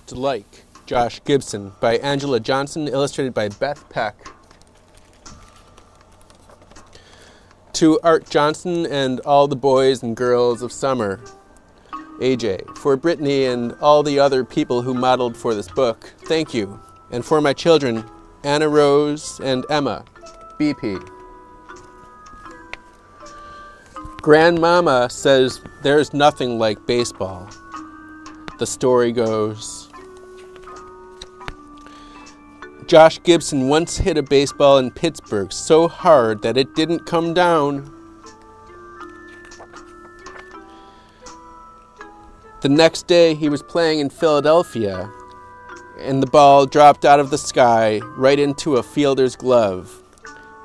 Just Like Josh Gibson by Angela Johnson, illustrated by Beth Peck. To Art Johnson and all the boys and girls of summer, AJ. For Brittany and all the other people who modeled for this book, thank you. And for my children, Anna Rose and Emma, BP. Grandmama says there's nothing like baseball. The story goes, Josh Gibson once hit a baseball in Pittsburgh so hard that it didn't come down. The next day he was playing in Philadelphia, and the ball dropped out of the sky right into a fielder's glove.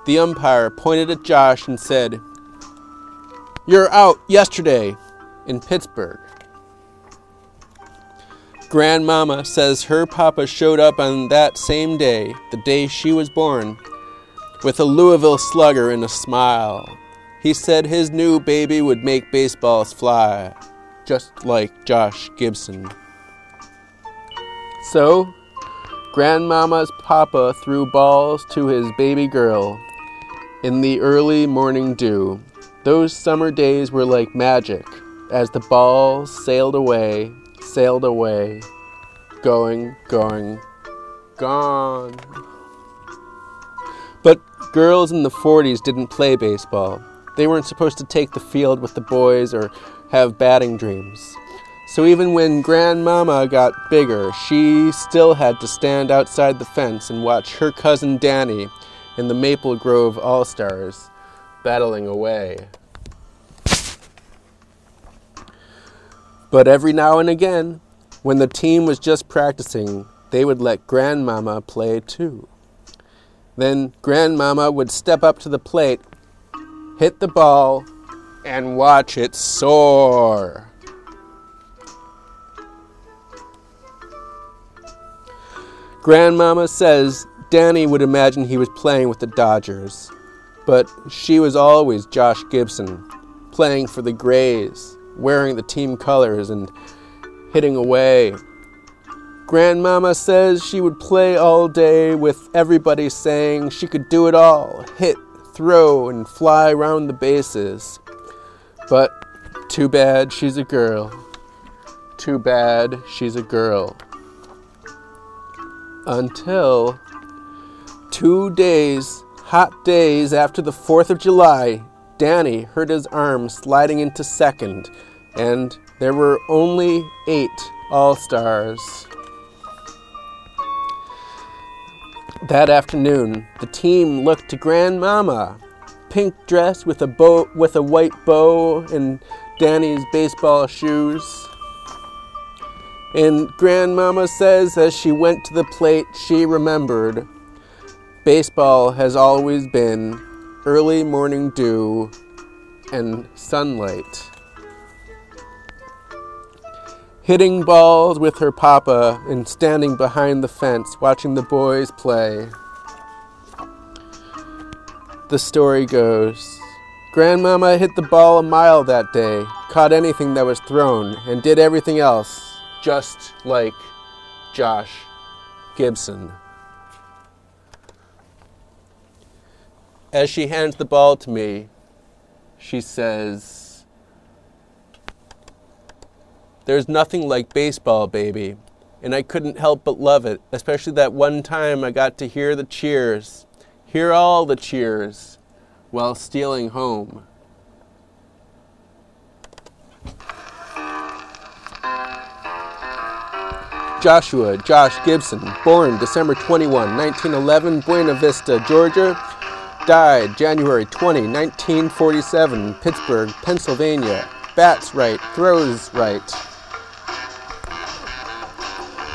The umpire pointed at Josh and said, "You're out yesterday in Pittsburgh." Grandmama says her papa showed up on that same day, the day she was born, with a Louisville Slugger and a smile. He said his new baby would make baseballs fly, just like Josh Gibson. So, Grandmama's papa threw balls to his baby girl in the early morning dew. Those summer days were like magic as the balls sailed away, going, gone. But girls in the 40s didn't play baseball. They weren't supposed to take the field with the boys or have batting dreams. So even when Grandmama got bigger, she still had to stand outside the fence and watch her cousin Danny and the Maple Grove All-Stars battling away. But every now and again, when the team was just practicing, they would let Grandmama play too. Then Grandmama would step up to the plate, hit the ball, and watch it soar. Grandmama says Danny would imagine he was playing with the Dodgers, but she was always Josh Gibson, playing for the Grays, wearing the team colors and hitting away. Grandmama says she would play all day with everybody saying she could do it all, hit, throw, and fly around the bases. But too bad she's a girl. Too bad she's a girl. Until 2 days, hot days after the 4th of July, Danny hurt his arm sliding into second, and there were only 8 All-Stars. That afternoon, the team looked to Grandmama, pink dress with a white bow and Danny's baseball shoes. And Grandmama says as she went to the plate, she remembered, baseball has always been early morning dew and sunlight. Hitting balls with her papa and standing behind the fence watching the boys play. The story goes, Grandmama hit the ball a mile that day, caught anything that was thrown, and did everything else just like Josh Gibson. As she hands the ball to me, she says, "There's nothing like baseball, baby." And I couldn't help but love it, especially that one time I got to hear the cheers, hear all the cheers, while stealing home. Josh Gibson, born December 21, 1911, Buena Vista, Georgia. Died January 20, 1947, Pittsburgh, Pennsylvania. Bats right, throws right.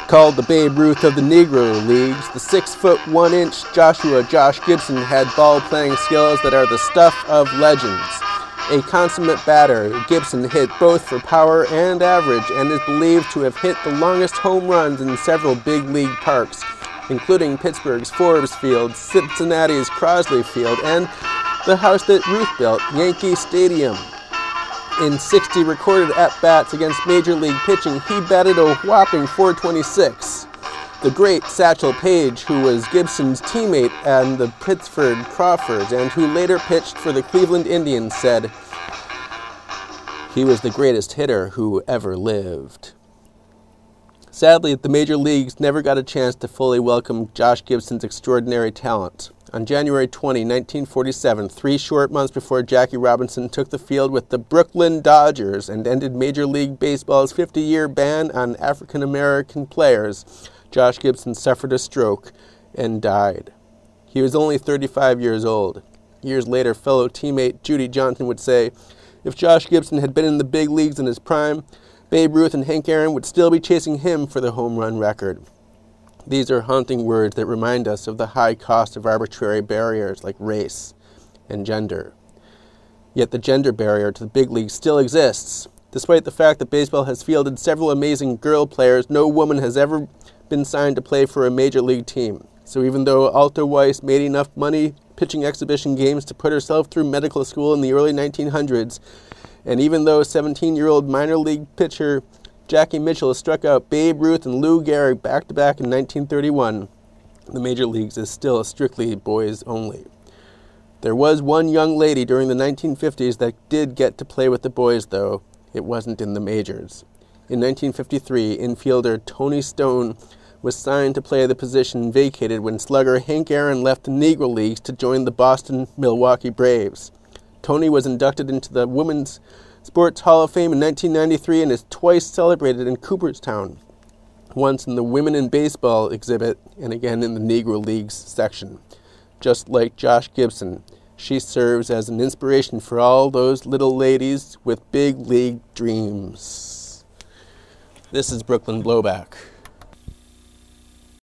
Called the Babe Ruth of the Negro Leagues, the 6'1" Josh Gibson had ball-playing skills that are the stuff of legends. A consummate batter, Gibson hit both for power and average and is believed to have hit the longest home runs in several big league parks, including Pittsburgh's Forbes Field, Cincinnati's Crosley Field, and the house that Ruth built, Yankee Stadium. In 60 recorded at-bats against Major League pitching, he batted a whopping .426. The great Satchel Paige, who was Gibson's teammate and the Pittsburgh Crawfords, and who later pitched for the Cleveland Indians, said, "He was the greatest hitter who ever lived." Sadly, the Major Leagues never got a chance to fully welcome Josh Gibson's extraordinary talent. On January 20, 1947, 3 short months before Jackie Robinson took the field with the Brooklyn Dodgers and ended Major League Baseball's 50-year ban on African-American players, Josh Gibson suffered a stroke and died. He was only 35 years old. Years later, fellow teammate Judy Johnson would say, "If Josh Gibson had been in the big leagues in his prime, Babe Ruth and Hank Aaron would still be chasing him for the home run record." These are haunting words that remind us of the high cost of arbitrary barriers like race and gender. Yet the gender barrier to the big leagues still exists. Despite the fact that baseball has fielded several amazing girl players, no woman has ever been signed to play for a major league team. So even though Alta Weiss made enough money pitching exhibition games to put herself through medical school in the early 1900s, and even though 17-year-old minor league pitcher Jackie Mitchell struck out Babe Ruth and Lou Gehrig back-to-back in 1931, the major leagues is still strictly boys only. There was one young lady during the 1950s that did get to play with the boys, though. It wasn't in the majors. In 1953, infielder Tony Stone was signed to play the position vacated when slugger Hank Aaron left the Negro Leagues to join the Boston Milwaukee Braves. Tony was inducted into the Women's Sports Hall of Fame in 1993 and is twice celebrated in Cooperstown, once in the Women in Baseball exhibit and again in the Negro Leagues section. Just like Josh Gibson, she serves as an inspiration for all those little ladies with big league dreams. This is Brooklyn BlowbaCK.